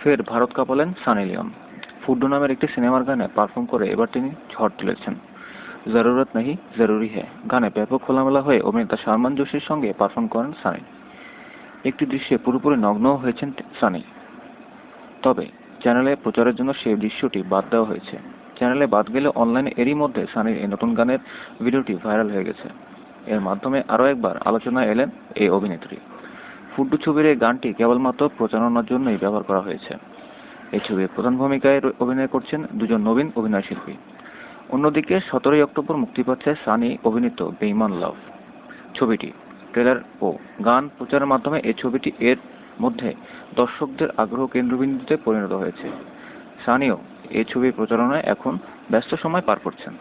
ফের ভারত কাঁপালেন সানি লিওন। ফুড্ডু নামের একটি সিনেমার গানে পারফর্ম করে এবার তিনি ঝড় তুলেছেন। জরুরত নেহি জরুরি হ্যায় গানে ব্যাপক খোলামেলা হয়ে অভিনেতা সালমান জোশির সঙ্গে পারফর্ম করেন সানি। একটি দৃশ্যে পুরোপুরি নগ্নও হয়েছেন সানি। তবে চ্যানেলে প্রচারের জন্য সেই দৃশ্যটি বাদ দেওয়া হয়েছে। চ্যানেলে বাদ গেলে অনলাইনে এরই মধ্যে সানির এই নতুন গানের ভিডিওটি ভাইরাল হয়ে গেছে। এর মাধ্যমে আরও একবার আলোচনায় এলেন এই অভিনেত্রী। ফুড্ডু ছবির এই গানটি কেবলমাত্র প্রচারণার জন্যই ব্যবহার করা হয়েছে। এই ছবির প্রধান ভূমিকায় অভিনয় করছেন দুজন নবীন অভিনয়শিল্পী। অন্যদিকে 17ই অক্টোবর মুক্তি পাচ্ছে সানি অভিনীত বেঈমান লাভ ছবিটি। ট্রেলার ও গান প্রচারের মাধ্যমে এই ছবিটি এর মধ্যে দর্শকদের আগ্রহ কেন্দ্রবিন্দুতে পরিণত হয়েছে। সানিও এই ছবির প্রচারণায় এখন ব্যস্ত সময় পার করছেন।